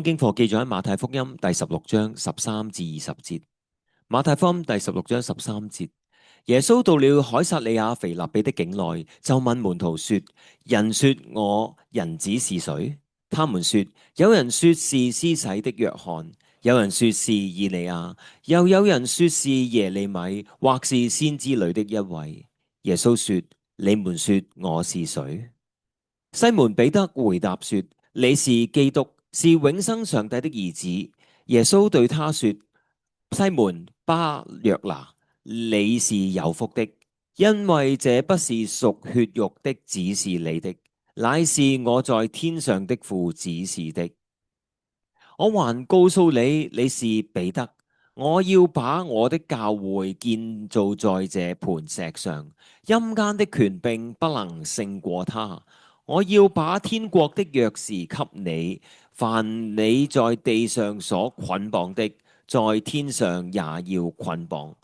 經課記載喺馬太福音第16章13至20節。馬太福音第16章13節，耶穌到了凱撒利亞腓立比的境內，就問門徒說：人說我人子是誰？他們說：有人說是施洗的約翰，有人說是以利亞，又有人說是耶利米，或是先知裏的一位。耶穌說：你們說我是誰？西門彼得回答說：你是基督，是永生上帝的兒子。耶穌對他說：西門巴約拿，你是有福的，因為這不是屬血肉的指示你的，乃是我在天上的父指示的。我還告訴你，你是彼得，我要把我的教會建造在這磐石上，陰間的權柄不能勝過他。我要把天國的鑰匙給你，凡你在地上所捆綁的，在天上也要捆綁；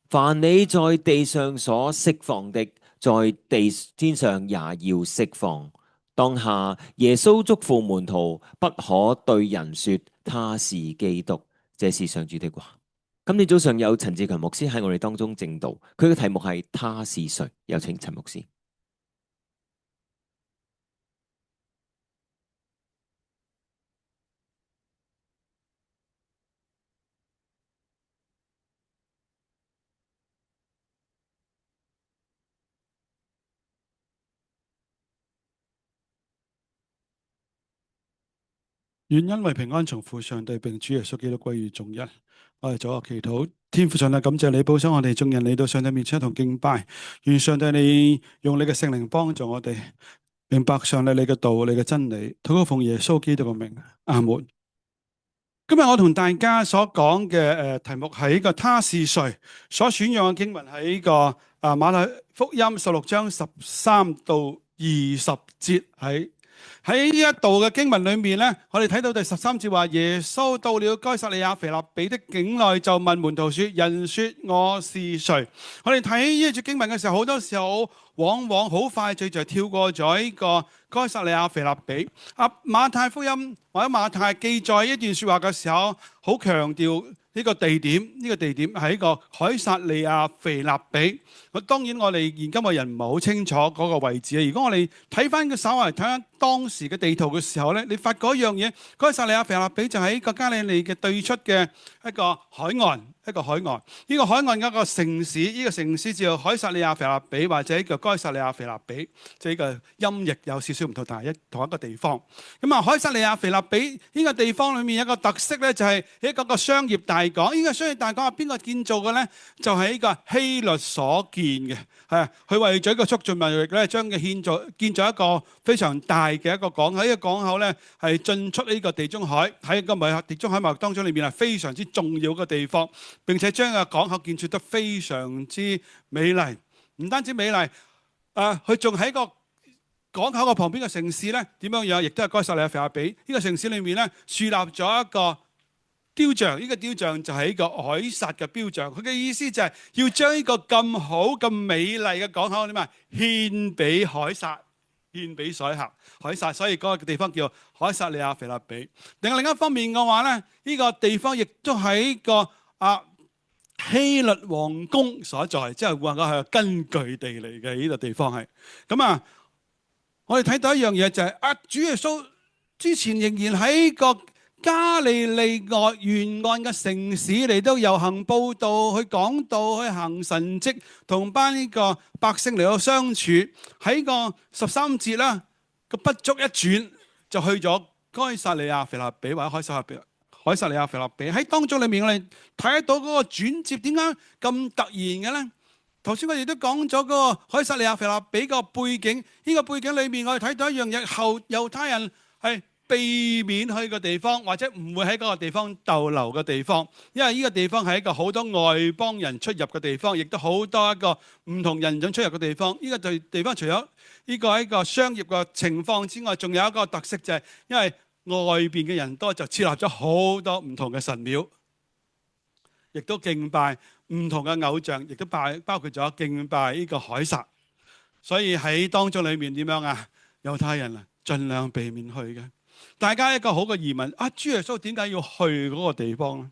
凡你在地上所釋放的，在天上也要釋放。當下耶穌囑咐門徒，不可對人說他是基督。這是上主的話。今天早上有陳志強牧師喺我哋當中證道，佢嘅題目係他是誰？有請陳牧師。願恩惠平安從父上帝並主耶穌基督歸於眾人。我哋做個祈禱，天父上帝，感謝你保守我哋眾人嚟到上帝面前一同敬拜。願上帝你用你嘅聖靈幫助我哋明白上帝你嘅道、你嘅真理。禱告奉耶穌基督嘅名，阿門。今日我同大家所講嘅題目係呢個他是誰，所選用嘅經文係呢個馬太福音16章13到20節喺呢一度嘅經文裏面咧，我哋睇到第13節話，耶穌到了該撒利亞腓立比的境內，就問門徒說：人說我是誰？我哋睇呢一節經文嘅時候，好多時候往往好快就跳過咗呢個該撒利亞腓立比。馬太福音或者馬太記載一段說話嘅時候，好強調呢個地點，呢個地點係一個凱撒利亞腓立比。當然我哋現今嘅人唔係好清楚嗰個位置啊。如果我哋睇翻個稍為睇翻當時嘅地圖嘅時候咧，你發覺一樣嘢，該撒利亞腓立比就喺個加利利嘅對出嘅一個海岸，一個海岸。呢個海岸嘅一個城市，呢個城市叫凱撒利亞腓立比，或者叫該撒利亞腓立比，即係呢個音譯有少少唔同，但係同一個地方。咁啊，凱撒利亞腓立比呢個地方裏面有一個特色咧，就係一個商業大港。呢個商業大港係邊個建造嘅咧？就係呢個希律所建嘅。係佢為咗一個促進貿易咧，將佢建造一個非常大嘅一個港口。喺呢個港口咧，係進出呢個地中海，喺個地中海貿易當中裏面係非常之重要嘅地方。並且將個港口建設得非常之美麗，唔單止美麗，佢仲喺個港口嘅旁邊嘅城市咧，點樣樣？亦都係該撒利亞腓立比呢個城市裏面咧，樹立咗一個雕像。呢個雕像就係一個凱撒嘅雕像。佢嘅意思就係要將呢個咁好、咁美麗嘅港口點啊，獻俾凱撒，獻俾所有凱撒。所以嗰個地方叫凱撒利亞腓立比。另一方面嘅話咧，呢個地方亦都係一個希律王宮所在，即係話個係根據地嚟嘅。呢個地方係咁啊！我哋睇到一樣嘢就係主耶穌之前仍然喺個加利利沿岸嘅城市嚟到遊行報道，去講道，去行神蹟，同班呢個百姓嚟到相處。喺個13節啦，個不足一轉就去咗該撒利亞腓立比或者凱撒利亞腓立比。喺當中裏面我哋睇得到嗰個轉折，點解咁突然嘅咧？頭先我哋都講咗嗰個凱撒利亞腓立比個背景，呢個背景裏面我哋睇到一樣嘢，猶太人係避免去個地方，或者唔會喺嗰個地方逗留嘅地方，因為呢個地方係一個好多外邦人出入嘅地方，亦都好多一個唔同人種出入嘅地方。呢個地方除咗呢個一個商業嘅情況之外，仲有一個特色就係因為外邊嘅人多，就設立咗好多唔同嘅神廟，亦都敬拜唔同嘅偶像，亦都包括咗敬拜呢個凱撒。所以喺當中裏面點樣啊？猶太人啊，盡量避免去嘅。大家一個好嘅疑問啊，主耶穌點解要去嗰個地方咧？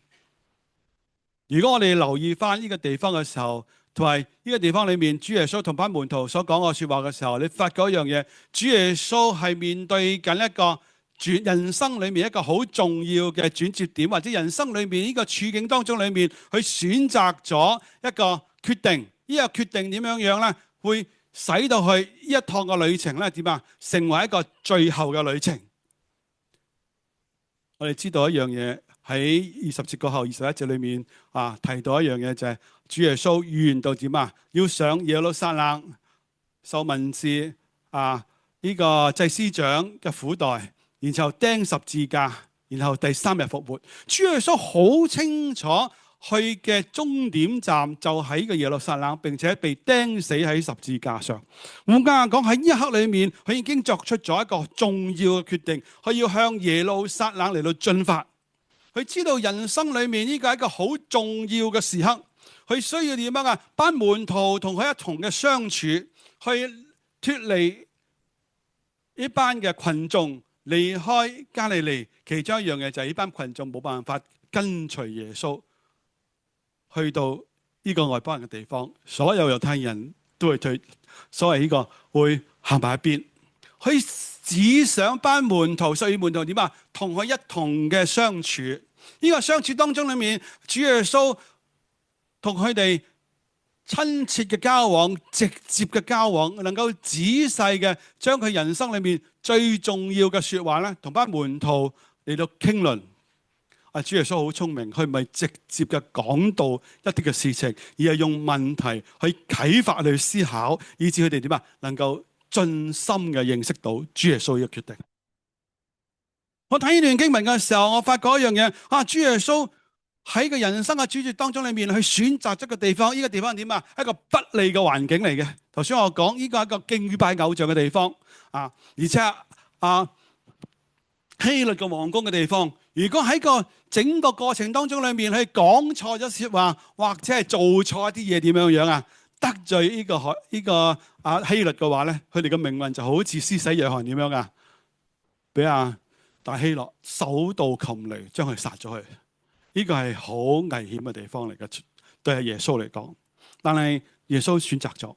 如果我哋留意翻呢個地方嘅時候，同埋呢個地方裏面，主耶穌同班門徒所講嘅說話嘅時候，你發覺一樣嘢，主耶穌係面對緊一個人生裏面一個好重要嘅轉折點，或者人生裏面呢個處境當中裏面，去選擇咗一個決定。呢個決定點樣樣咧，會使到去呢一趟嘅旅程咧點啊，成為一個最後嘅旅程。我哋知道一樣嘢。喺20節過後21節裏面提到一樣嘢，就係主耶穌預言到點啊？要上耶路撒冷受文士呢個祭司長嘅苦待，然後釘十字架，然後第3日復活。主耶穌好清楚去嘅終點站就喺呢個耶路撒冷，並且被釘死喺十字架上。換句話講，喺呢一刻裏面，佢已經作出咗一個重要嘅決定，佢要向耶路撒冷嚟到進發。佢知道人生裏面呢個係一個好重要嘅時刻，佢需要點樣啊？班門徒同佢一同嘅相處，去脫離呢班嘅群眾，離開加利利。其中一樣嘢就係呢班群眾冇辦法跟隨耶穌去到呢個外邦人嘅地方，所有猶太人都會對所謂呢個會行埋一邊。佢只想班門徒，所以門徒點啊？同佢一同嘅相處。呢個相處當中裏面，主耶穌同佢哋親切嘅交往、直接嘅交往，能夠仔細嘅將佢人生裏面最重要嘅說話咧，同班門徒嚟到傾論。主耶穌好聰明，佢唔係直接嘅講到一啲嘅事情，而係用問題去啟發佢哋思考，以致佢哋點啊？能夠盡心嘅認識到主耶穌呢個決定。我睇呢段經文嘅時候，我發覺一樣嘢，主耶穌喺個人生嘅轉折當中裏面，去選擇咗個地方。呢個地方點啊？一個不利嘅環境嚟嘅。頭先我講呢個係一個敬與拜偶像嘅地方而且希律嘅皇宮嘅地方。如果喺個整個過程當中裏面，佢講錯咗說話，或者係做錯一啲嘢，點樣樣啊？得罪呢個希律嘅話咧，佢哋嘅命運就好似施洗約翰點樣啊？俾大希律手到擒來將佢殺咗去。呢個係好危險嘅地方嚟嘅，對耶穌嚟講。但係耶穌選擇咗，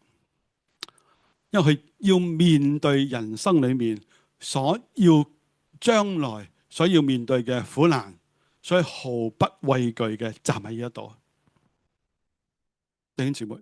因為佢要面對人生裏面所要將來所要面對嘅苦難，所以毫不畏懼嘅站喺呢一度。弟兄姊妹，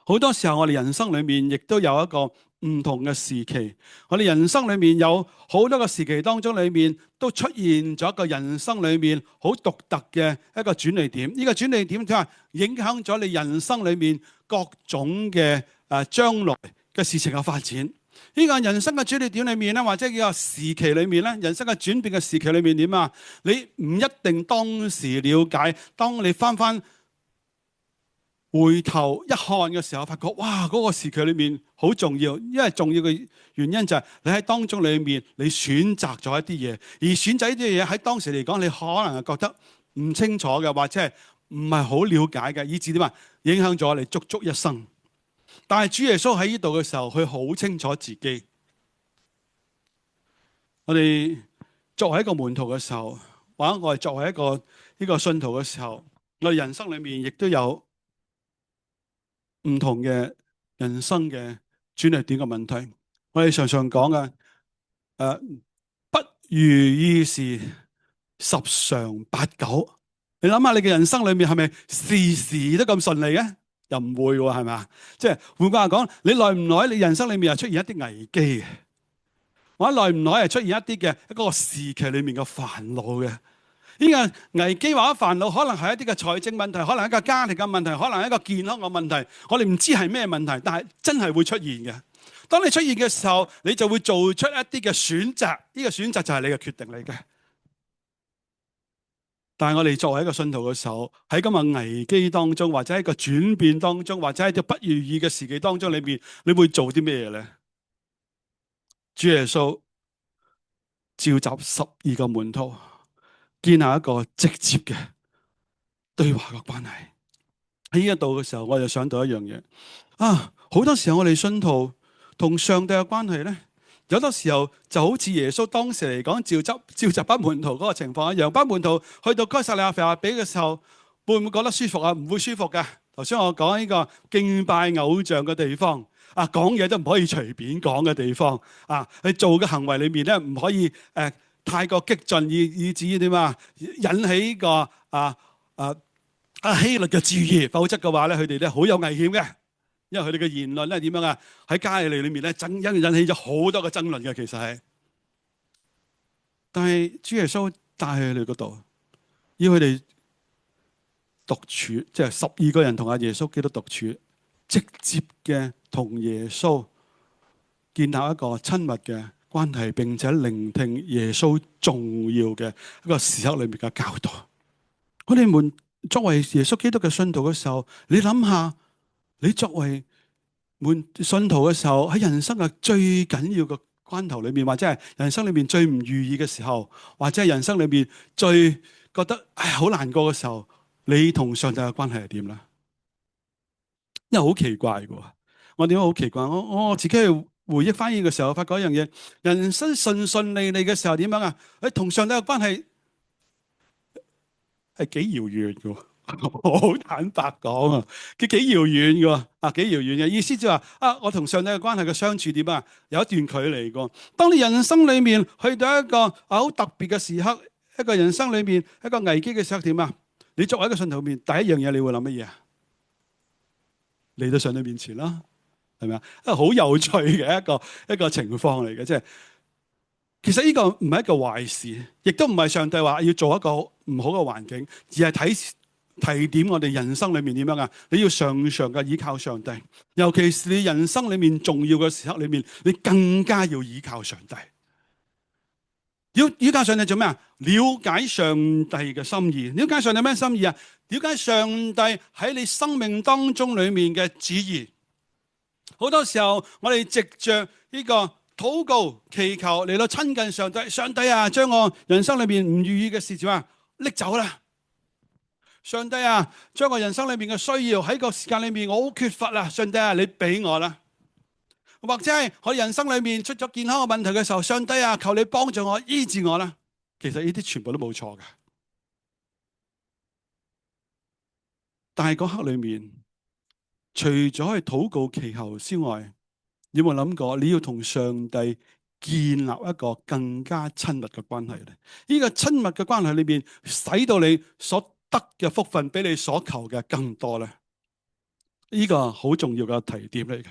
好多時候我哋人生裏面亦都有一個唔同嘅時期。我哋人生裏面有好多個時期當中裏面都出現咗一個人生裏面好獨特嘅一個轉捩點。呢個轉捩點就係影響咗你人生裏面各種嘅將來嘅事情嘅發展。呢個人生嘅轉捩點裏面咧，或者呢個時期裏面咧，人生嘅轉變嘅時期裏面點啊？你唔一定當時了解，當你翻回頭一看嘅時候，發覺哇，嗰個時期裏面好重要。因為重要嘅原因就係你喺當中裏面，你選擇咗一啲嘢，而選擇呢啲嘢喺當時嚟講，你可能係覺得唔清楚嘅，或者係唔係好了解嘅，以致點啊，影響咗你足足一生。但係主耶穌喺呢度嘅時候，佢好清楚自己。我哋作為一個門徒嘅時候，或者我哋作為一個呢個信徒嘅時候，我哋人生裏面亦都有唔同嘅人生嘅轉捩點嘅問題。我哋常常講嘅不如意事十常八九。你諗下，你嘅人生裏面係咪時時都咁順利嘅？又唔會喎，係咪？即係換句話講，你耐唔耐，你人生裏面又出現一啲危機嘅，或者耐唔耐係出現一啲嘅一個時期裏面嘅煩惱嘅。呢個危機或者煩惱，可能係一啲嘅財政問題，可能係一個家庭嘅問題，可能係一個健康嘅問題。我哋唔知係咩問題，但係真係會出現嘅。當你出現嘅時候，你就會做出一啲嘅選擇。呢個選擇就係你嘅決定嚟嘅。但係我哋作為一個信徒嘅時候，喺咁嘅危機當中，或者喺個轉變當中，或者喺個不如意嘅時期當中裏面，你會做啲咩嘢咧？主耶穌召集12個門徒，建立一個直接嘅對話嘅關係。喺呢一度嘅時候，我就想到一樣嘢好多時候我哋信徒同上帝嘅關係咧，有多時候就好似耶穌當時嚟講召集班門徒嗰個情況一樣，班門徒去到該撒利亞腓立比嘅時候，會唔會覺得舒服啊？唔會舒服嘅。頭先我講呢個敬拜偶像嘅地方，講嘢都唔可以隨便講嘅地方，去做嘅行為裏面咧唔可以太過激進，以至於點啊引起呢個希律嘅注意，否則嘅話咧佢哋咧好有危險嘅。因為佢哋嘅言論咧點樣啊？喺加利利裏面咧引起咗好多嘅爭論嘅，其實係。但係主耶穌帶去佢哋嗰度，要佢哋獨處，即係12個人同阿耶穌基督獨處，直接嘅同耶穌建立一個親密嘅關係，並且聆聽耶穌重要嘅一個時刻裏面嘅教導。我哋們作為耶穌基督嘅信徒嘅時候，你諗下。你作為信徒嘅時候，喺人生嘅最緊要嘅關頭裏面，或者係人生裏面最唔如意嘅時候，或者係人生裏面最覺得好難過嘅時候，你同上帝嘅關係係點咧？因為好奇怪嘅，我點解好奇怪？我自己去回憶翻譯嘅時候，發覺一樣嘢：人生順利嘅時候點樣啊？同上帝嘅關係係幾遙遠嘅。我好坦白講啊，佢幾遙遠嘅，幾遙遠嘅意思就係話我同上帝嘅關係嘅相處點啊，有一段距離嘅。當你人生裏面去到一個好特別嘅時刻，一個人生裏面一個危機嘅時刻點啊？你作為一個信徒面，第一樣嘢你會諗乜嘢啊？嚟到上帝面前啦，係咪啊？好有趣嘅一個情況嚟嘅，即係其實呢個唔係一個壞事，亦都唔係上帝話要做一個唔好嘅環境，而係提點我哋人生裏面點樣啊？你要常常嘅依靠上帝，尤其是你人生裏面重要嘅時刻裏面，你更加要依靠上帝。要依靠上帝做咩啊？了解上帝嘅心意。了解上帝咩心意啊？了解上帝喺你生命當中裏面嘅旨意。好多時候我哋藉着呢個禱告祈求嚟到親近上帝。上帝啊，將我人生裏面唔如意嘅事情啊拎走啦。上帝啊，將我人生裏面嘅需要喺個時間裏面我好缺乏啦，上帝啊，你俾我啦。或者係我人生裏面出咗健康嘅問題嘅時候，上帝啊，求你幫助我醫治我啦。其實呢啲全部都冇錯嘅，但係嗰刻裏面，除咗去禱告祈求之外，你有冇諗過你要同上帝建立一個更加親密嘅關係咧？呢個親密嘅關係裏面，使到你所得嘅福分比你所求嘅更多咧，呢個好重要嘅提點嚟嘅。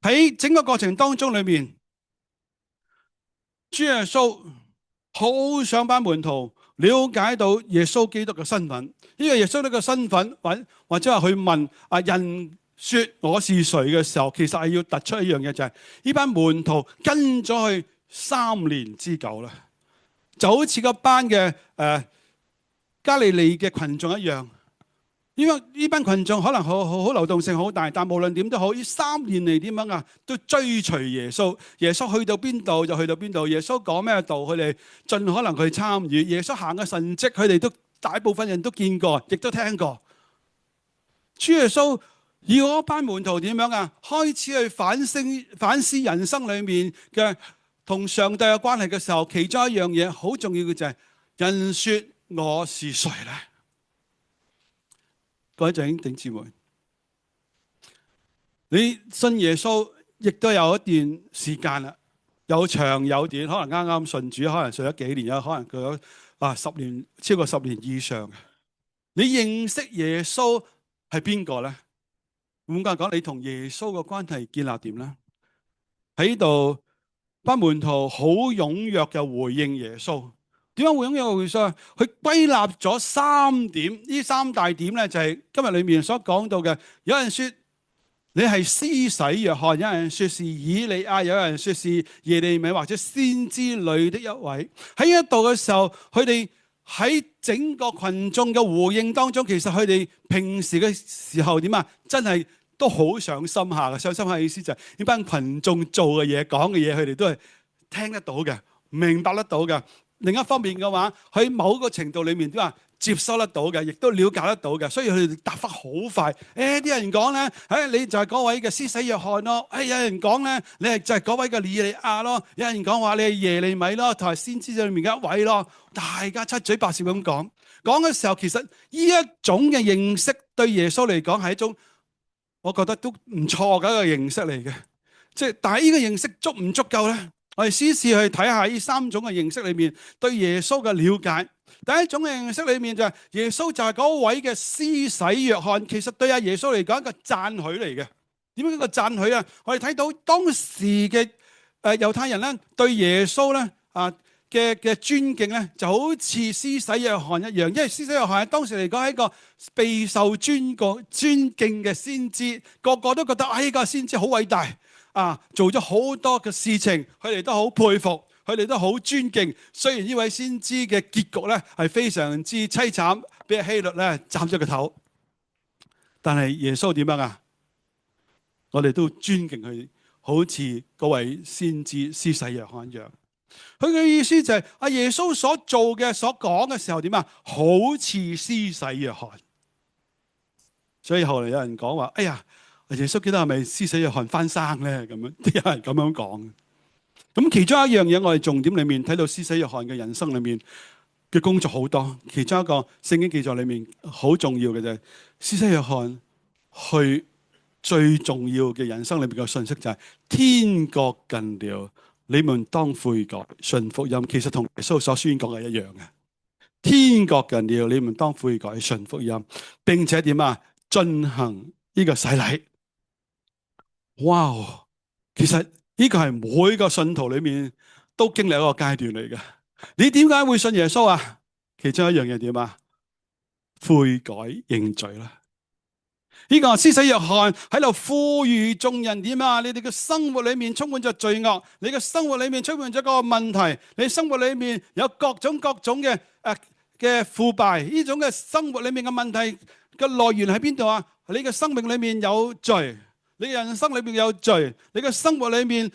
喺整個過程當中裏面，主耶穌好想班門徒了解到耶穌基督嘅身份。呢個耶穌呢個身份，或者話去問人說我是誰嘅時候，其實係要突出一樣嘢，就係呢班門徒跟咗去3年之久啦，就好似嗰班嘅加利利嘅群眾一樣。因為呢班群眾可能好流動性好大，但無論點都好，呢3年嚟點樣啊，都追隨耶穌。耶穌去到邊度就去到邊度，耶穌講咩道，佢哋盡可能去參與。耶穌行嘅神蹟，佢哋都大部分人都見過，亦都聽過。主耶穌要嗰班門徒點樣啊？開始去反思人生裏面嘅同上帝嘅關係嘅時候，其中一樣嘢好重要嘅就係人說我是誰咧？各位弟兄姊妹，你信耶穌亦都有一段時間啦，有長有短，可能啱啱信主，可能信咗幾年，有可能佢有10年，超過10年以上。你認識耶穌係邊個咧？換句話講，你同耶穌嘅關係建立點咧？喺度班門徒好踴躍嘅回應耶穌。點解會咁樣回答？佢歸納咗3點，呢3大點咧就係今日裏面所講到嘅。有人說你係施洗約翰，有人說是以利亞，有人說是耶利米或者先知裏的一位。喺一度嘅時候，佢哋喺整個群眾嘅回應當中，其實佢哋平時嘅時候點啊？真係都好上心下嘅。上心下嘅意思就係呢班群眾做嘅嘢、講嘅嘢，佢哋都係聽得到嘅、明白得到嘅。另一方面嘅話，喺某個程度裏面都話接收得到嘅，亦都了解得到嘅，所以佢哋答得好快。啲人講咧，你就係嗰位嘅施洗約翰咯。有人講咧，你係就係嗰位嘅以利亞咯。有人講話你係耶利米咯，同埋先知裏面嘅一位咯。大家七嘴八舌咁講嘅時候，其實呢一種嘅認識對耶穌嚟講係一種，我覺得都唔錯嘅一個認識嚟嘅。但係呢個認識足唔足夠咧？我哋試試去睇下呢三種嘅認識裏面對耶穌嘅了解。第一種嘅認識裏面就係耶穌就係嗰位嘅施洗約翰，其實對阿耶穌嚟講一個讚許嚟嘅。點樣一個讚許啊？我哋睇到當時嘅猶太人咧對耶穌咧嘅尊敬咧，就好似施洗約翰一樣，因為施洗約翰喺當時嚟講係一個備受尊敬嘅先知，個個都覺得呢個先知好偉大做咗好多嘅事情，佢哋都好佩服，佢哋都好尊敬。雖然呢位先知嘅結局咧係非常之凄慘，俾希律咧斬咗個頭，但係耶穌點樣啊？我哋都尊敬佢，好似嗰位先知施洗約翰一樣。佢嘅意思就係阿耶穌所做嘅、所講嘅時候點啊？好似施洗約翰。所以後嚟有人講話：哎呀，耶穌基督係咪施洗約翰翻生咧？咁樣啲人係咁樣講。咁其中一樣嘢，我哋重點裏面睇到施洗約翰嘅人生裏面嘅工作好多。其中一個聖經記載裏面好重要嘅就係施洗約翰去最重要嘅人生裏面嘅信息就係天國近了。你們當悔改，信福音。其實同耶穌所宣講嘅一樣嘅。天國近了，你們當悔改，信福音，並且點啊？進行呢個洗禮。哇！其實呢個係每個信徒裏面都經歷一個階段嚟嘅。你點解會信耶穌啊？其中一樣嘢點啊？悔改認罪啦。呢個施洗約翰喺度呼籲眾人點啊？你哋嘅生活裏面充滿咗罪惡，你嘅生活裏面充滿咗個問題，你生活裏面有各種嘅腐敗，呢種嘅生活裏面嘅問題嘅來源喺邊度啊？你嘅生命裏面有罪，你嘅人生裏面有罪，你嘅生活裏面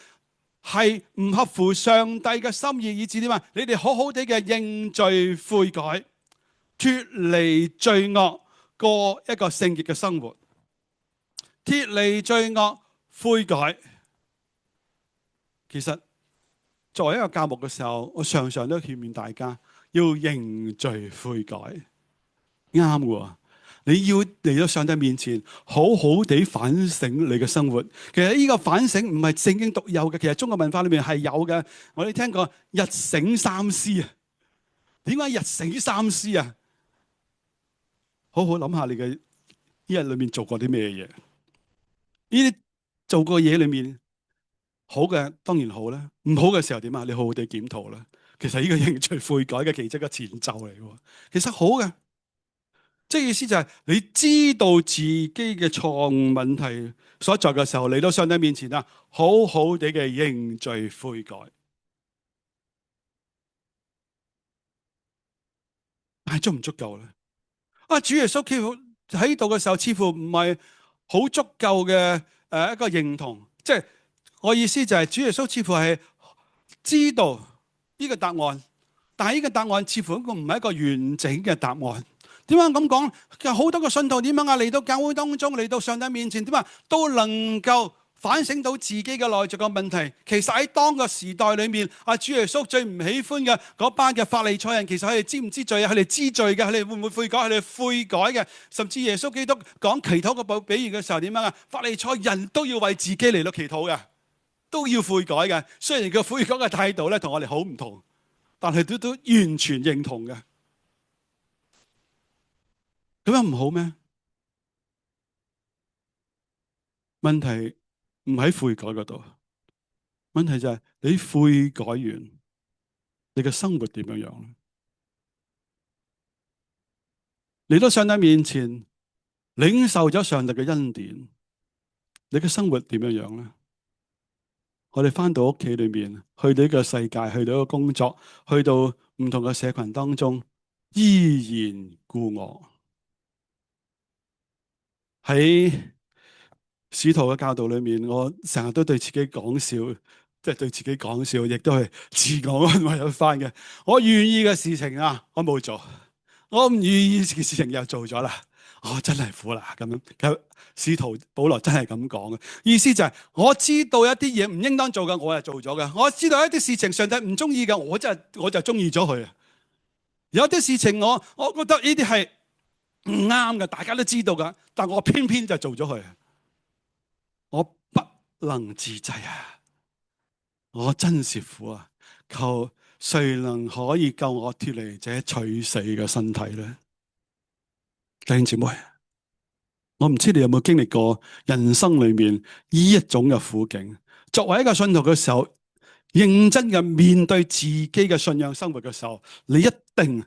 係唔合乎上帝嘅心意，以致點啊？你哋好好地嘅認罪悔改，脫離罪惡，過一個聖潔嘅生活。脫離罪惡悔改，其實作為一個教牧嘅時候，我常常都勸勉大家要認罪悔改，啱嘅。你要嚟到上帝面前，好好地反省你嘅生活。其實呢個反省唔係聖經獨有嘅，其實中國文化裏面係有嘅。我哋聽過日省三思啊。點解日省三思啊？好好諗下你嘅一日裏面做過啲咩嘢。呢啲做過嘢裏面好嘅當然好啦，唔好嘅時候點啊？你好好地檢討啦。其實呢個認罪悔改嘅其中一個前奏嚟嘅。其實好嘅，即係意思就係你知道自己嘅錯誤問題所在嘅時候，嚟到上帝面前啊，好好地嘅認罪悔改。但係足唔足夠咧？主耶穌喺度嘅時候，似乎唔係好足夠嘅一個認同。即係我意思就係主耶穌似乎係知道呢個答案，但係呢個答案似乎唔係一個完整嘅答案。點解咁講？有好多個信徒點樣啊？嚟到教會當中，嚟到上帝面前點啊？都能夠反省到自己嘅內在嘅問題。其實喺當個時代裏面，主耶穌最唔喜歡嘅嗰班嘅法利賽人，其實佢哋知唔知罪啊？佢哋知罪嘅，佢哋會唔會悔改？佢哋悔改嘅。甚至耶穌基督講祈禱個比喻嘅時候點樣啊？法利賽人都要為自己嚟到祈禱嘅，都要悔改嘅。雖然個悔改嘅態度咧同我哋好唔同，但係都完全認同嘅。咁樣唔好咩？問題唔喺悔改嗰度，問題就係你悔改完，你嘅生活點樣樣咧？嚟到上帝面前，領受咗上帝嘅恩典，你嘅生活點樣樣咧？我哋翻到屋企裏面，去到呢個世界，去到一個工作，去到唔同嘅社群當中，依然故我。喺使徒嘅教導裏面，我成日都對自己講笑，即係對自己講笑，亦都係自我安慰一番嘅。我願意嘅事情啊，我冇做；我唔願意嘅事情又做咗啦。我真係苦啦咁樣。其實使徒保羅真係咁講嘅，意思就係我知道一啲嘢唔應當做嘅，我係做咗嘅；我知道一啲事情上帝唔中意嘅，我就中意咗佢啊。有啲事情我覺得呢啲係唔啱嘅，大家都知道噶，但我偏偏就做咗佢，我不能自制啊！我真是苦啊！求誰能可以救我脫離這取死嘅身體呢？弟兄姊妹，我唔知你有冇經歷過人生裏面呢一種嘅苦境。作為一個信徒嘅時候，認真嘅面對自己嘅信仰生活嘅時候，你一定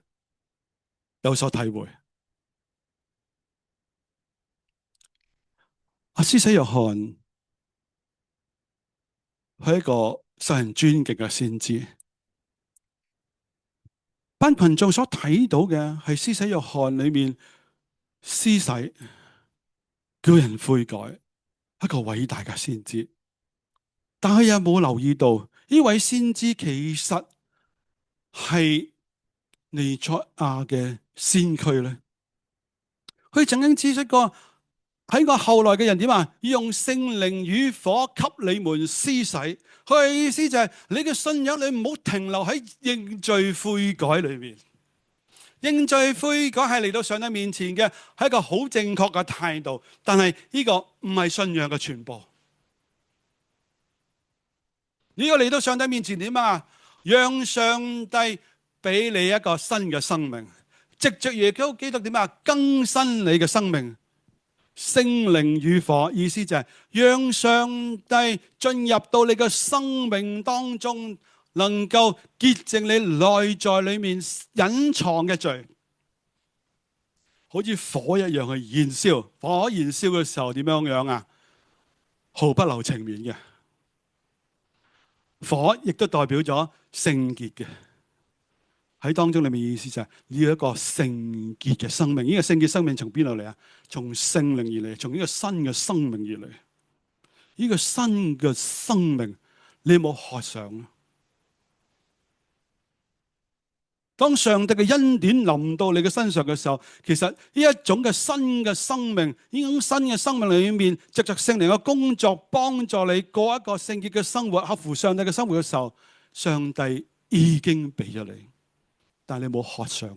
有所體會。施洗約翰係一個受人尊敬嘅先知。班群眾所睇到嘅係施洗約翰裏面施洗叫人悔改，一個偉大嘅先知。但係有冇留意到呢位先知其實係彌賽亞嘅先驅咧？佢曾經指出過，喺我後來嘅人點啊？用聖靈與火給你們施洗。佢嘅意思就係你嘅信仰，你唔好停留喺認罪悔改裏面。認罪悔改係嚟到上帝面前嘅，係一個好正確嘅態度。但係呢個唔係信仰嘅全部。呢個嚟到上帝面前點啊？讓上帝俾你一個新嘅生命，藉着耶穌基督點啊？更新你嘅生命。聖靈與火，意思就係讓上帝進入到你嘅生命當中，能夠潔淨你內在裏面隱藏嘅罪，好似火一樣去燃燒。火燃燒嘅時候點樣啊？毫不留情面嘅。火亦都代表咗聖潔嘅，喺當中裏面意思就係你要一個聖潔嘅生命。呢個聖潔生命從邊度嚟啊？從聖靈而嚟，從呢個新嘅生命而嚟。呢個新嘅生命，你有冇渴想啊？當上帝嘅恩典臨到你嘅身上嘅時候，其實呢一種嘅新嘅生命，呢種新嘅生命裏面，藉着聖靈嘅工作，幫助你過一個聖潔嘅生活，合乎上帝嘅生活嘅時候，上帝已經俾咗你，但係你有冇渴想？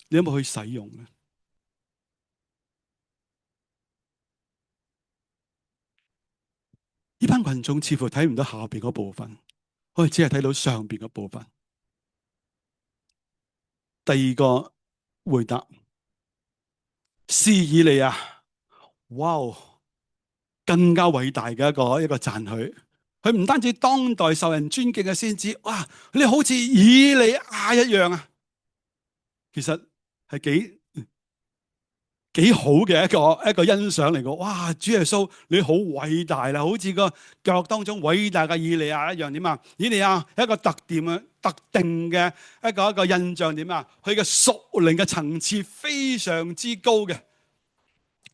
你有冇去使用咧？呢班群眾似乎睇唔到下邊嗰部分，我哋只係睇到上邊嗰部分。第二個回答是以利亞，哇，更加偉大嘅一個讚許。佢唔單止當代受人尊敬嘅先知，哇，你好似以利亞一樣啊！其實係幾好嘅一個欣賞嚟嘅。哇，主耶穌你好偉大啦，好似個教育當中偉大嘅以利亞一樣。點啊？以利亞一個特定嘅一個印象點啊？佢嘅屬靈嘅層次非常之高嘅。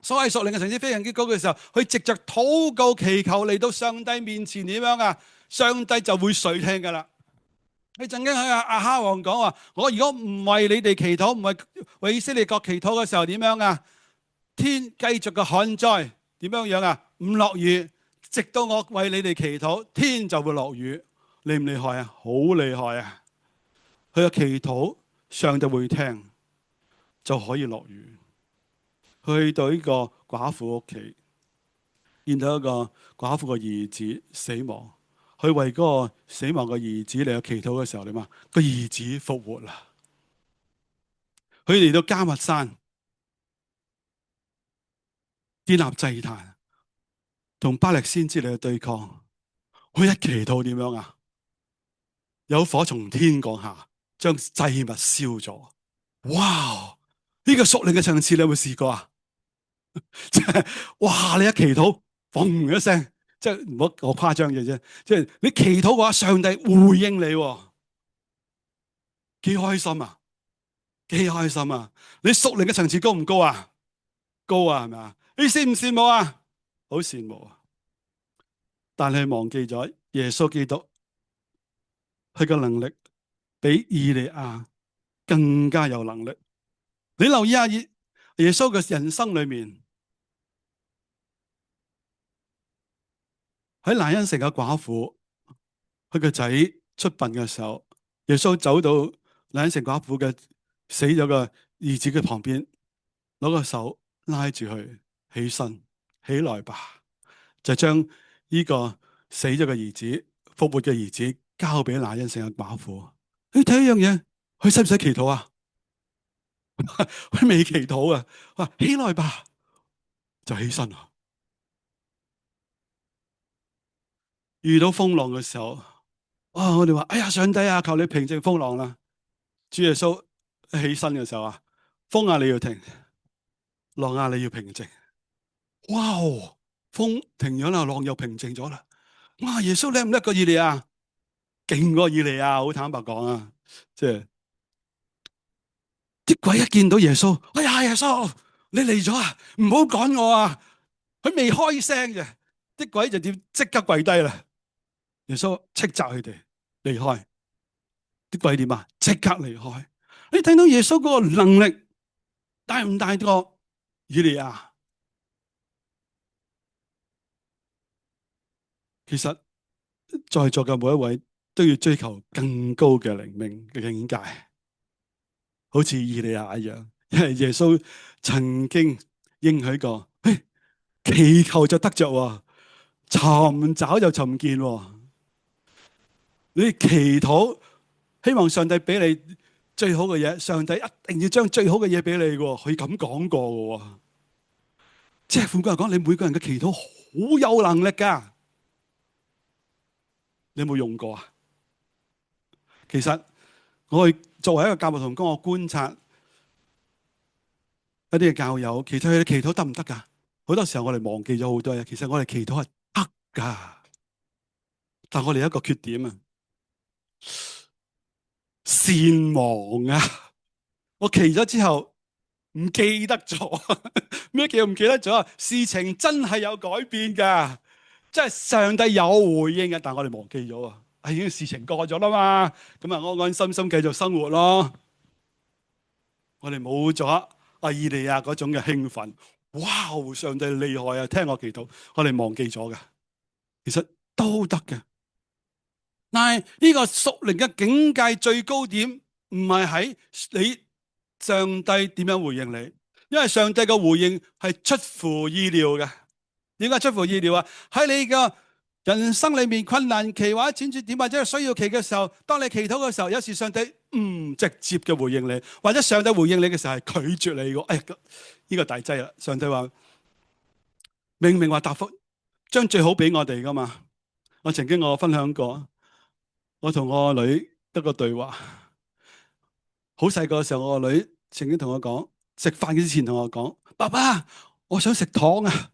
所謂屬靈嘅層次非常之高嘅時候，佢藉着禱告祈求嚟到上帝面前點樣啊？上帝就會垂聽噶啦。你曾經喺亞哈王講話：我如果唔為你哋祈禱，唔係為以色列國祈禱嘅時候，點樣啊？天繼續嘅旱災，點樣啊？唔落雨，直到我為你哋祈禱，天就會落雨。厲唔厲害啊？好厲害啊！佢嘅祈禱，上帝會聽，就可以落雨。去到呢個寡婦屋企，見到一個寡婦嘅兒子死亡，佢為嗰個死亡嘅兒子嚟去祈禱嘅時候，點啊？個兒子復活啦！佢嚟到迦密山建立祭壇，同巴力先知嚟去對抗。佢一祈禱點樣啊？有火從天降下，將祭物燒咗。哇！呢個屬靈嘅層次，你有冇試過啊？即係哇！你一祈禱，嘣一聲，即係唔好我誇張嘅啫。即係你祈禱嘅話，上帝回應你，幾開心啊！幾開心啊！你屬靈嘅層次高唔高啊？高啊，係咪啊？你羨唔羨慕啊？好羨慕啊！但係忘記咗耶穌基督，佢嘅能力比以利亞更加有能力。你留意下耶穌嘅人生裏面，喺拿因城嘅寡婦，佢個仔出殯嘅時候，耶穌走到拿因城寡婦嘅死咗嘅兒子嘅旁邊，攞個手拉住佢，起身，起來吧，就將呢個死咗嘅兒子、復活嘅兒子交俾拿因城嘅寡婦。你睇一樣嘢，佢使唔使祈禱啊？佢未祈禱啊！話起來吧，就起身啦。遇到風浪嘅時候，我哋話：哎呀，上帝啊，求你平靜風浪啦！主耶穌起身嘅時候啊，風啊你要停，浪啊你要平靜。哇！風停咗啦，浪又平靜咗啦。哇！耶穌叻唔叻過以利亞？勁過以利亞，好坦白講啊，即係啲鬼一見到耶穌，哎呀，耶穌你嚟咗啊，唔好趕我啊！佢未開聲嘅，啲鬼就點即刻跪低啦。耶穌斥責佢哋離開，啲鬼點啊？即刻離開。你睇到耶穌嗰個能力大唔大過以利亞？其實在座嘅每一位都要追求更高嘅靈命嘅境界，好似以利亞一樣，因為耶穌曾經應許過，祈求就得着喎，尋找就尋見喎。你祈禱，希望上帝俾你最好嘅嘢，上帝一定要將最好嘅嘢俾你嘅，佢咁講過嘅。即係換句話講，你每個人嘅祈禱好有能力噶，你有冇用過啊？其實我作為一個教牧同工，我觀察一啲嘅教友，其實佢哋祈禱得唔得噶？好多時候我哋忘記咗好多嘢，其實我哋祈禱係得噶，但我哋有一個缺點啊，善忘啊！我祈咗之後唔記得咗，咩叫唔記得咗啊？事情真係有改變噶，即係上帝有回應嘅，但係我哋忘記咗啊！已經事情過咗啦嘛，咁啊安安心心繼續生活咯。我哋冇咗阿以利亞嗰種嘅興奮，哇！上帝厲害啊，聽我祈禱，我哋忘記咗嘅，其實都得嘅。但係呢個屬靈嘅境界最高點唔係喺你上帝點樣回應你，因為上帝嘅回應係出乎意料嘅。點解出乎意料啊？喺你嘅人生裏面困難期或者轉折點或者係需要期嘅時候，當你祈禱嘅時候，有時上帝唔直接嘅回應你，或者上帝回應你嘅時候係拒絕你嘅。哎，呢個大劑啦！上帝話明明話答覆將最好俾我哋噶嘛。我曾經我分享過。我同我個女得個對話，好細個嘅時候，我個女曾經同我講，食飯之前同我講：爸爸，我想食糖啊！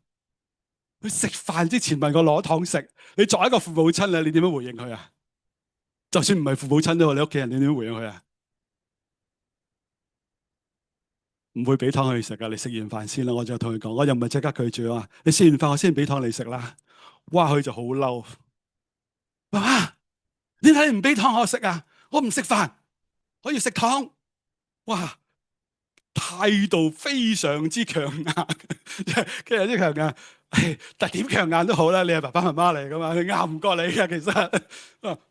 佢食飯之前問我攞糖食，你作為一個父母親咧，你點樣回應佢啊？就算唔係父母親都好，你屋企人你點樣回應佢啊？唔會俾糖佢食噶，你食完飯先啦。我就同佢講，我又唔係即刻拒絕啊，你食完飯我先俾糖你食啦。哇，佢就好嬲，爸爸，點解你唔俾糖我食啊？我唔食飯，我要食糖。哇，態度非常之強硬，跟住啲強硬，但點強硬都好啦，你係爸爸媽媽嚟噶嘛，你拗唔過你嘅。其實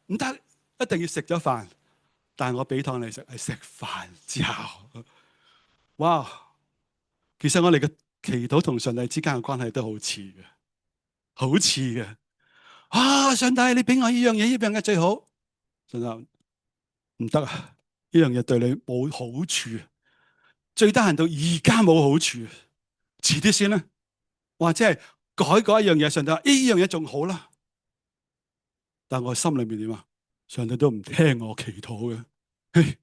唔得，一定要食咗飯，但係我俾糖你食係食飯之後。哇，其實我哋嘅祈禱同上帝之間嘅關係都好似嘅，好似嘅。啊，上帝，你俾我呢樣嘢，呢樣嘅最好。上帝唔得啊，呢樣嘢對你冇好處。最得閒到而家冇好處，遲啲先啦，或者係改嗰一樣嘢，上帝話呢樣嘢仲好啦，但我心裏面點啊？上帝都唔聽我祈禱嘅，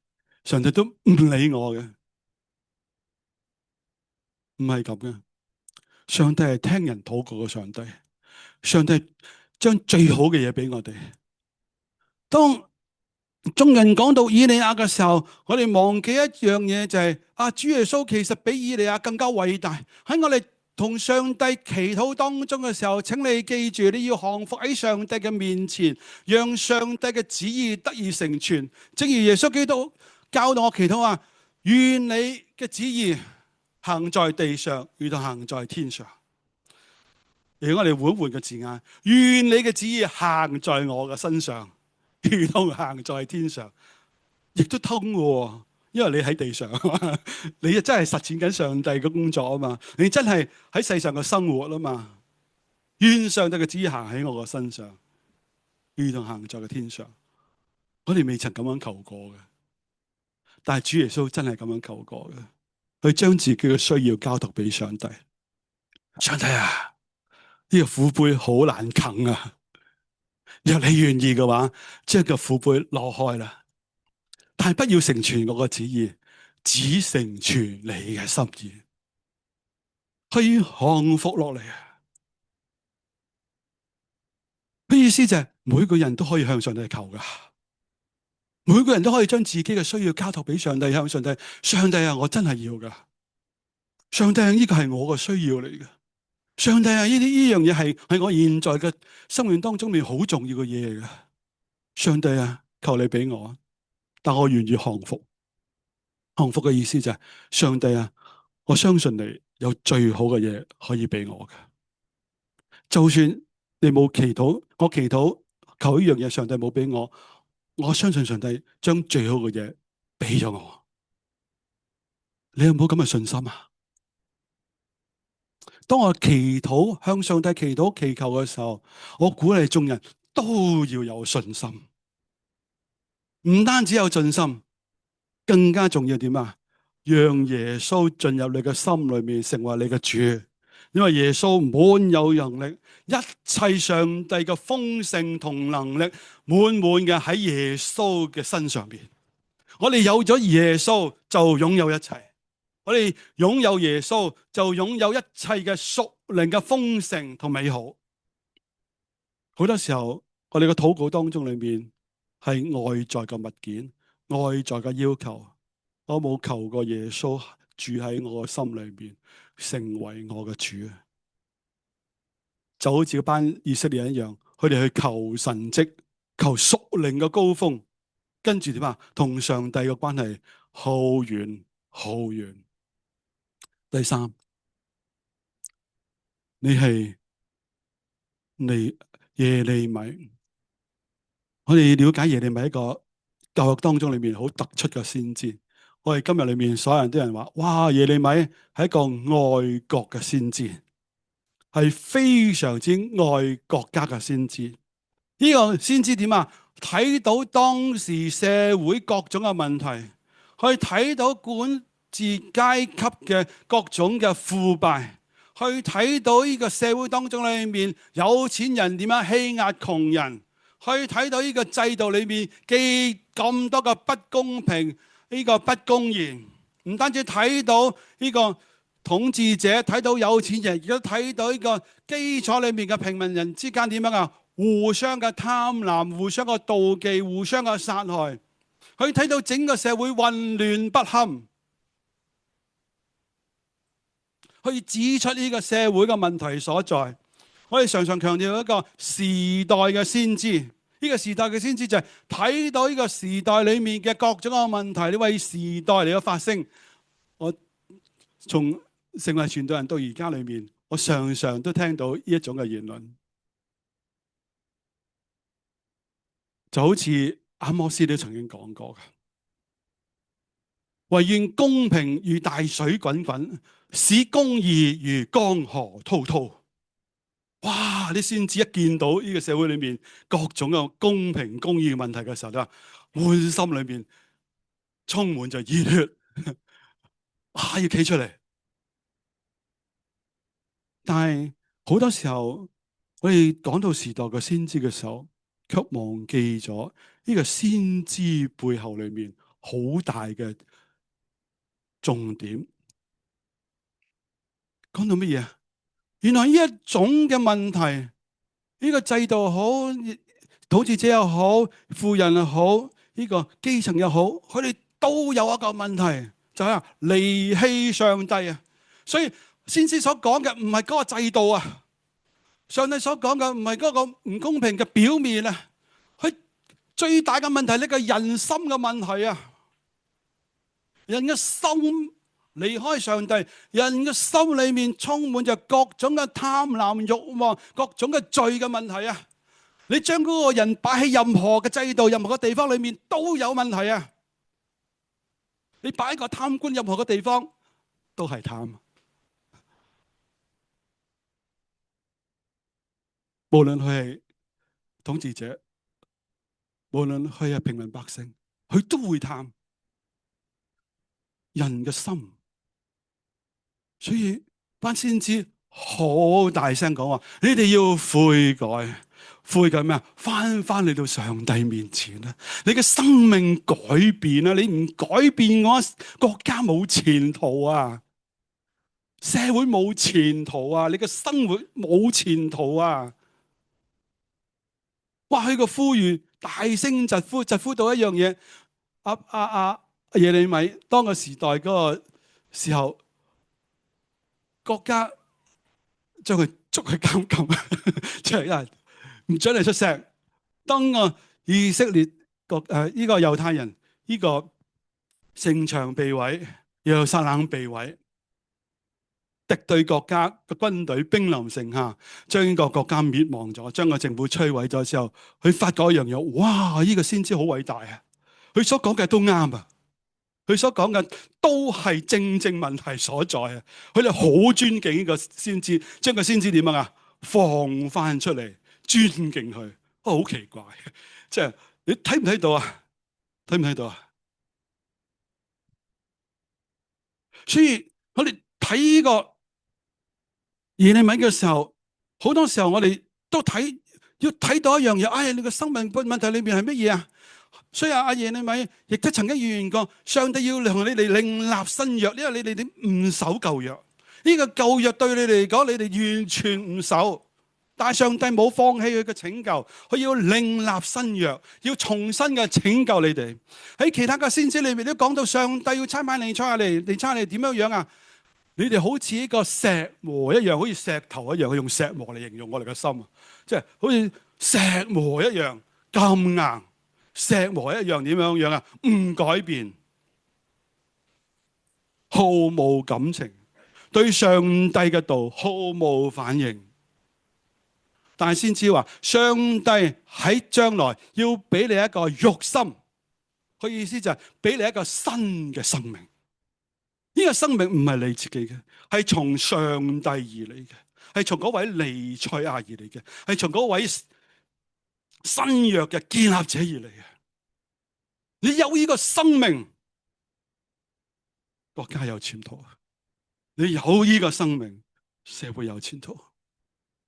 上帝都唔理我嘅，唔係咁嘅。上帝係聽人禱告嘅上帝，上帝將最好嘅嘢俾我哋。當眾人講到以利亞嘅時候，我哋忘記一樣嘢，就係主耶穌其實比以利亞更加偉大。喺我哋同上帝祈禱當中嘅時候，請你記住，你要降服喺上帝嘅面前，讓上帝嘅旨意得以成全。正如耶穌基督教導我祈禱話：願你嘅旨意行在地上，如同行在天上。如果我哋換個字眼，願你嘅旨意行在我嘅身上，如同行在天上，亦都通嘅。因為你喺地上，你真係實踐緊上帝嘅工作啊嘛，你真係喺世上嘅生活啊嘛。願上帝嘅旨意行喺我嘅身上，如同行在嘅天上。我哋未曾咁樣求過嘅，但係主耶穌真係咁樣求過嘅，佢將自己嘅需要交託俾上帝。上帝啊，呢個苦杯好難啃啊！若你願意嘅話，將個苦杯攞開啦。但係不要成全我嘅旨意，只成全你嘅心意。可以降服落嚟啊！佢意思就係每個人都可以向上帝求噶，每個人都可以將自己嘅需要交託俾上帝，向上帝。上帝啊，我真係要噶。上帝啊，呢個係我嘅需要嚟嘅。上帝啊，呢樣嘢係我現在嘅生命當中面好重要嘅嘢嚟嘅。上帝啊，求你俾我，但我願意降服。降服嘅意思就係，上帝啊，我相信你有最好嘅嘢可以俾我嘅。就算你冇祈禱，我祈禱求呢樣嘢，上帝冇俾我，我相信上帝將最好嘅嘢俾咗我。你有冇咁嘅信心啊？當我祈禱向上帝祈禱祈求嘅時候，我鼓勵眾人都要有信心，唔單止有信心，更加重要點啊？讓耶穌進入你嘅心裏面，成為你嘅主。因為耶穌滿有能力，一切上帝嘅豐盛同能力滿滿嘅喺耶穌嘅身上邊。我哋有咗耶穌就擁有一切，我哋擁有耶穌就擁有一切嘅屬靈嘅豐盛同美好。好多時候我哋嘅禱告當中裏面係外在嘅物件、外在嘅要求，我冇求過耶穌住喺我嘅心裏面，成為我嘅主。就好似嗰班以色列人一樣，佢哋去求神蹟、求屬靈嘅高峰，跟住點啊？同上帝嘅關係好遠好遠。第三，你係耶利米。我哋了解耶利米一個教育當中裏面好突出嘅先知。我哋今日裏面所有人啲人話：哇，耶利米係一個愛國嘅先知，係非常之愛國家嘅先知。呢個先知點啊？睇到當時社會各種嘅問題，去睇到管治階級嘅各種嘅腐敗，去睇到呢個社會當中裏面有錢人點樣欺壓窮人，去睇到呢個制度裏面既咁多嘅不公平，呢個不公義。唔單止睇到呢個統治者，睇到有錢人，亦都睇到呢個基礎裏面嘅平民人之間點樣啊？互相嘅貪婪，互相嘅妒忌，互相嘅殺害。佢睇到整個社會混亂不堪，去指出呢個社會嘅問題所在。我哋常常強調一個時代嘅先知，呢個時代嘅先知就係睇到呢個時代裏面嘅各種嘅問題，你為時代嚟到發聲。我從成為傳道人到而家裏面，我常常都聽到呢一種嘅言論，就好似阿摩司都曾經講過嘅：惟願公平如大水滾滾，使公義如江河滔滔。哇！你先至一見到呢個社會裏面各種嘅公平公義嘅問題嘅時候，咧滿心裏面充滿着熱血，要企出嚟。但係好多時候，我哋講到時代嘅先知嘅時候，卻忘記咗呢個先知背後裏面好大嘅重點。講到乜嘢啊？原來呢一種嘅問題，呢個制度好，統治者又好，富人又好，呢個基層又好，佢哋都有一個問題，就係離棄上帝啊！所以先知所講嘅唔係嗰個制度啊，上帝所講嘅唔係嗰個唔公平嘅表面啊，佢最大嘅問題呢個人心嘅問題啊，人嘅心離開上帝，人嘅心裏面充滿着各種嘅貪婪慾望，各種嘅罪嘅問題啊！你將嗰個人擺喺任何嘅制度、任何嘅地方裏面都有問題啊！你擺一個貪官任何嘅地方都係貪，無論佢係統治者，無論佢係平民百姓，佢都會貪。人嘅心，所以班先知好大聲講話：你哋要悔改，悔改咩啊？翻嚟到上帝面前啦！你嘅生命改變啦！你唔改變嘅話，國家冇前途啊，社會冇前途啊，你嘅生活冇前途啊！哇！佢個呼籲大聲疾呼，疾呼到一樣嘢。耶利米當個時代嗰個時候，國家將佢捉去監禁，即係唔准你出聲。當個以色列國呢個猶太人呢個城牆被毀，耶路撒冷被毀，敵對國家嘅軍隊兵臨城下，將呢個國家滅亡咗，將個政府摧毀咗之後，佢發覺一樣嘢，哇！呢個先知好偉大啊！佢所講嘅都啱啊！佢所講嘅都係正問題所在啊！佢哋好尊敬呢個先知，將個先知點啊？放翻出嚟，尊敬佢。好奇怪，即係你睇唔睇到啊？睇唔睇到啊？所以我哋睇呢個耶利米嘅時候，好多時候我哋都要睇到一樣嘢。哎，你個生命問題裏面係乜嘢啊？所以阿耶利米亦都曾經預言過，上帝要同你哋另立新約，因為你哋唔守舊約。呢個舊約對你哋嚟講，你哋完全唔守。但係上帝冇放棄佢嘅拯救，佢要另立新約，要重新嘅拯救你哋。喺其他嘅先知裏面都講到，上帝要差派彌賽亞嚟，彌賽亞嚟點樣樣啊？你哋好似一個石磨一樣，好似石頭一樣，佢用石磨嚟形容我哋嘅心啊，即係好似石磨一樣咁硬。石磨一樣點樣樣啊？唔改變，毫無感情，對上帝嘅道毫無反應。但係先知話，上帝喺將來要俾你一個肉心，佢意思就係俾你一個新嘅生命。呢個生命唔係你自己嘅，係從上帝而嚟嘅，係從嗰位彌賽亞而嚟嘅，係從嗰位新約嘅建立者而嚟嘅。你有呢個生命，國家有前途；你有呢個生命，社會有前途；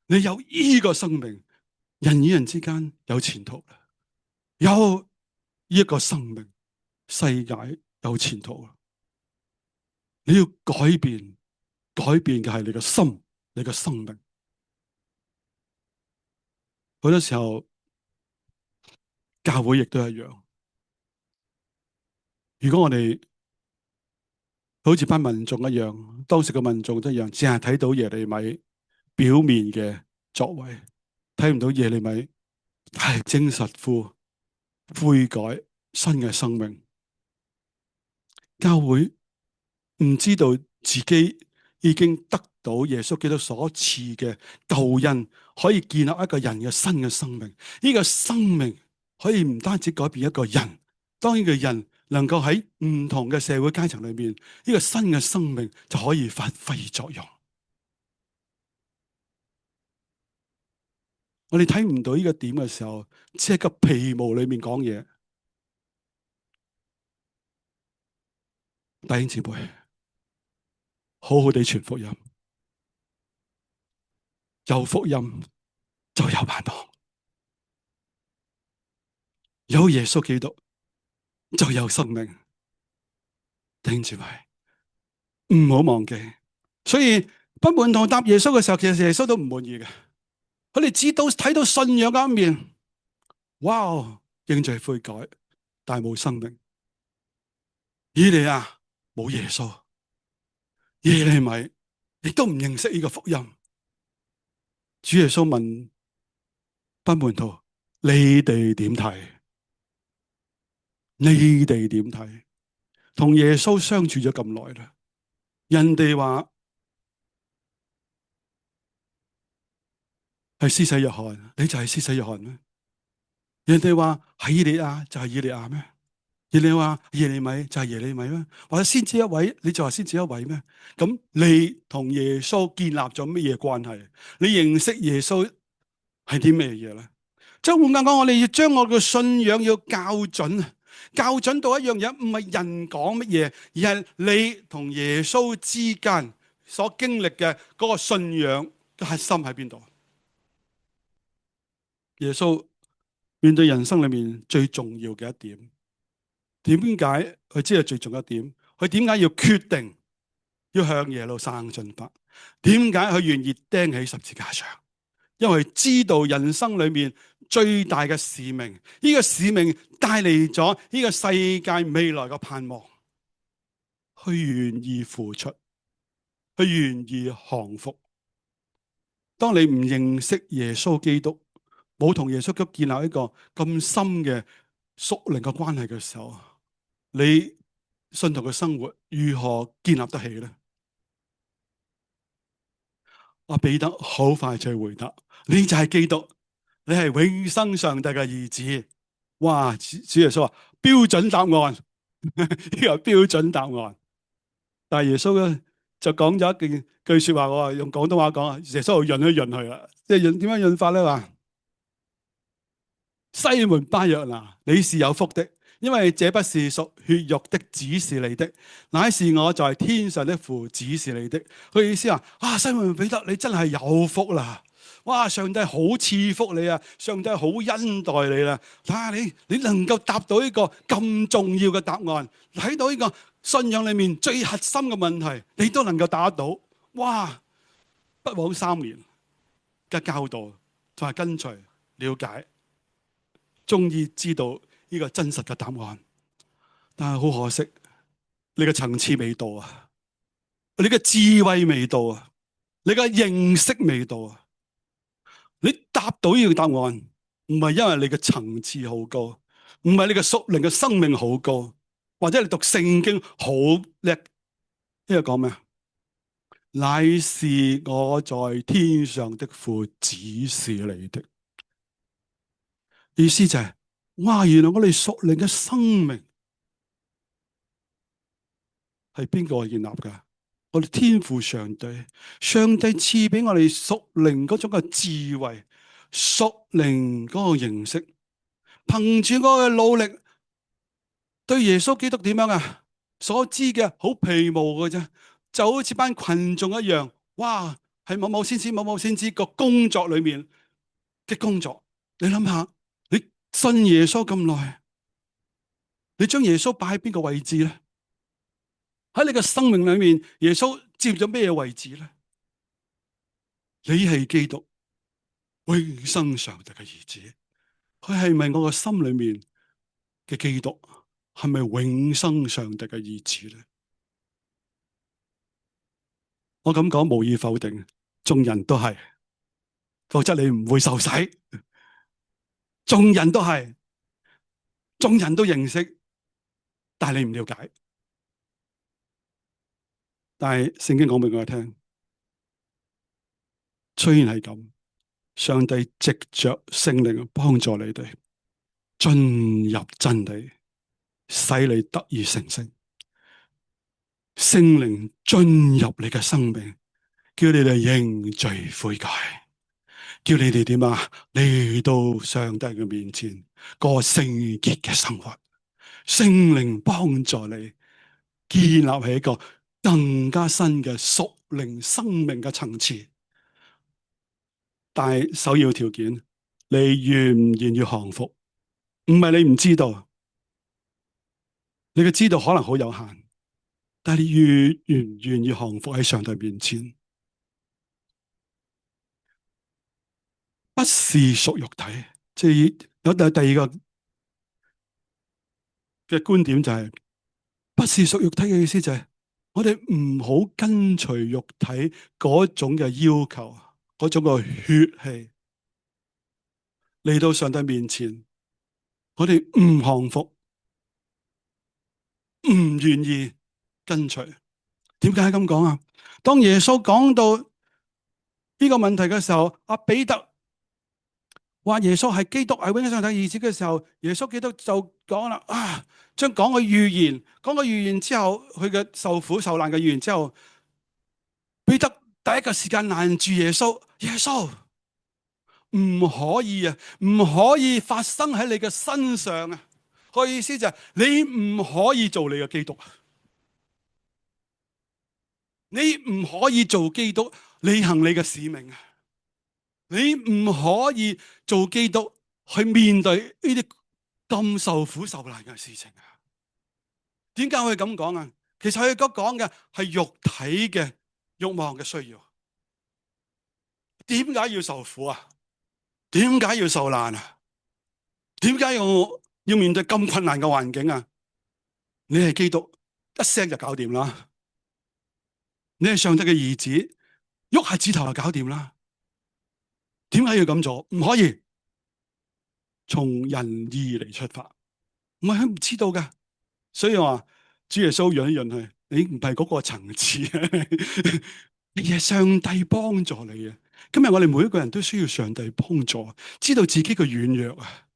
你有呢個生命，人與人之間有前途。有呢個生命，世界有前途。你要改變，改變嘅係你嘅心，你嘅生命。好多時候，教會亦都一樣。如果我哋好似班民眾一樣，當時嘅民眾都一樣，淨係睇到耶利米表面嘅作為，睇唔到耶利米係真實悔改新嘅生命。教會唔知道自己已經得到耶穌基督所賜嘅救恩，可以建立一個人嘅新嘅生命。呢個生命可以唔單止改變一個人，當呢個人能夠喺唔同嘅社會階層裏面，呢個新嘅生命就可以發揮作用。我哋睇唔到呢個點嘅時候，只係個皮毛裏面講嘢。弟兄姊妹，好好地傳福音，有福音就有盼望，有耶穌基督就有生命。弟兄姊妹，唔好忘記。所以班門徒答耶穌嘅時候，其實耶穌都唔滿意嘅。佢哋只睇到信仰嘅一面，哇，認罪悔改，但係冇生命。以利亞冇耶穌，耶利米亦都唔認識呢個福音。主耶穌問班門徒：你哋點睇？你哋點睇？同耶穌相處咗咁耐啦，人哋話係施洗約翰，你就係施洗約翰咩？人哋話係以利亞，就係以利亞咩？人哋話耶利米，就係耶利米咩？或者先知一位，你就話先知一位咩？咁你同耶穌建立咗乜嘢關係？你認識耶穌係啲咩嘢咧？即係換句講，我哋要將我嘅信仰要校準，校準到一樣嘢，唔係人講乜嘢，而係你同耶穌之間所經歷嘅嗰個信仰嘅核心喺邊度？耶穌面對人生裏面最重要嘅一點，點解佢知道最重要一點？佢點解要決定要向耶路撒冷進發？點解佢願意釘喺十字架上？因為知道人生裏面最大嘅使命，呢個使命帶嚟咗呢個世界未來嘅盼望，佢願意付出，佢願意降服。當你唔認識耶穌基督，冇同耶穌基督建立一個咁深嘅屬靈嘅關係嘅時候，你信徒嘅生活如何建立得起呢？阿彼得好快就回答：你就係基督，你係永生上帝嘅兒子。哇！主耶穌話標準答案，呢個標準答案。但係耶穌咧就講咗一句說話，我話用廣東話講啊，耶穌就潤一潤佢啦。即係潤點樣潤法咧？話西門巴約拿，你是有福的，因為這不是屬血肉的指示你的，乃是我在天上的父指示你的。佢意思話：啊，西門彼得，你真係有福啦！哇，上帝好賜福你啊，上帝好恩待你啦！睇下你能夠答到呢個咁重要嘅答案，睇到呢個信仰裏面最核心嘅問題，你都能夠答得到。哇！不枉3年嘅教導同埋跟隨了解，終於知道呢個真實嘅答案。但係好可惜，你嘅層次未到啊，你嘅智慧未到啊，你嘅認識未到啊。你答到呢個答案，唔係因為你嘅層次好高，唔係你嘅屬靈嘅生命好高，或者你讀聖經好叻。呢個講咩？乃是我在天上的父指示你的。意思就係，哇！原來我哋屬靈嘅生命係邊個建立㗎？我哋天父上帝，上帝賜俾我哋屬靈嗰種嘅智慧，屬靈嗰個認識，憑住我嘅努力，對耶穌基督點樣啊？所知嘅好皮毛嘅啫，就好似班群眾一樣。哇！係某某先知、某某先知個工作裏面嘅工作，你諗下，你信耶穌咁耐，你將耶穌擺喺邊個位置咧？喺你嘅生命裏面，耶穌佔咗咩位置咧？你係基督，永生上帝嘅兒子，佢係咪我個心裏面嘅基督？係咪永生上帝嘅兒子咧？我咁講無意否定，眾人都係，否則你唔會受洗。眾人都係，眾人都認識，但係你唔了解。但係聖經講俾我哋聽，雖然係咁，上帝藉着聖靈幫助你哋進入真理，使你得以成聖。聖靈進入你嘅生命，叫你哋認罪悔改，叫你哋點啊？嚟到上帝嘅面前過聖潔嘅生活。聖靈幫助你建立起一個更加新嘅屬靈生命嘅層次。但係首要條件，你願唔願意降服？唔係你唔知道，你嘅知道可能好有限，但係你願唔願意降服喺上帝面前？不是屬肉體，即係有第二個嘅觀點就係，不是屬肉體嘅意思就係，我哋唔好跟隨肉體嗰種嘅要求，嗰種嘅血氣嚟到上帝面前，我哋唔降服，唔願意跟隨。點解咁講啊？當耶穌講到呢個問題嘅時候，阿彼得話耶穌係基督，係永生上帝兒子嘅時候，耶穌基督就講啦，將講個預言，講個預言之後，佢嘅受苦受難嘅預言之後，彼得第一個時間攔住耶穌，耶穌唔可以啊，唔可以發生喺你嘅身上啊！個意思就係你唔可以做你嘅基督，你唔可以做基督，履行你嘅使命啊！你唔可以做基督去面對呢啲咁受苦受難嘅事情啊！點解會咁講啊？其實佢講嘅係肉體嘅慾望嘅需要。點解要受苦啊？點解要受難啊？點解要面對咁困難嘅環境啊？你係基督，一聲就搞掂啦。你係上帝嘅兒子，喐下指頭就搞掂啦。點解要咁做？唔可以從仁義嚟出發，唔係佢唔知道㗎。所以我話主耶穌潤一潤佢，你唔係嗰個層次，你係上帝幫助你啊！今日我哋每一個人都需要上帝幫助，知道自己嘅軟弱啊，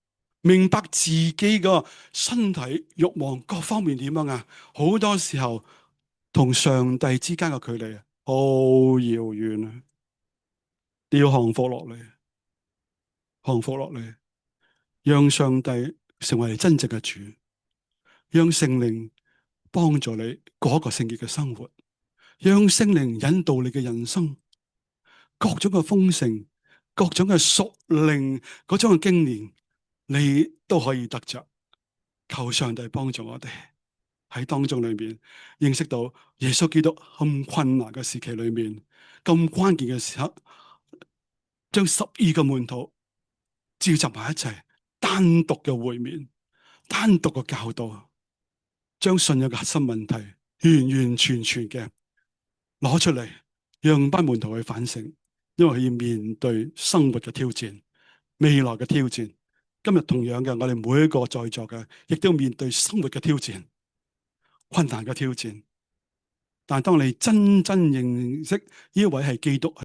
明白自己個身體慾望各方面點樣啊。好多時候同上帝之間嘅距離啊，好遙遠啊！你要降服落嚟，降服落嚟，讓上帝成為你真正嘅主，讓聖靈幫助你過一個聖潔嘅生活，讓聖靈引導你嘅人生，各種嘅豐盛，各種嘅屬靈嗰種嘅經驗，你都可以得着。求上帝幫助我哋喺當中裏面認識到耶穌基督咁困難嘅時期裏面，咁關鍵嘅時刻，將12個門徒召集埋一齊，單獨嘅會面，單獨嘅教導，將信仰嘅核心問題完完全全嘅攞出嚟，讓班門徒去反省，因為佢要面對生活嘅挑戰、未來嘅挑戰。今日同樣嘅，我哋每一個在座嘅，亦都要面對生活嘅挑戰、困難嘅挑戰。但係當你真正認識呢位係基督。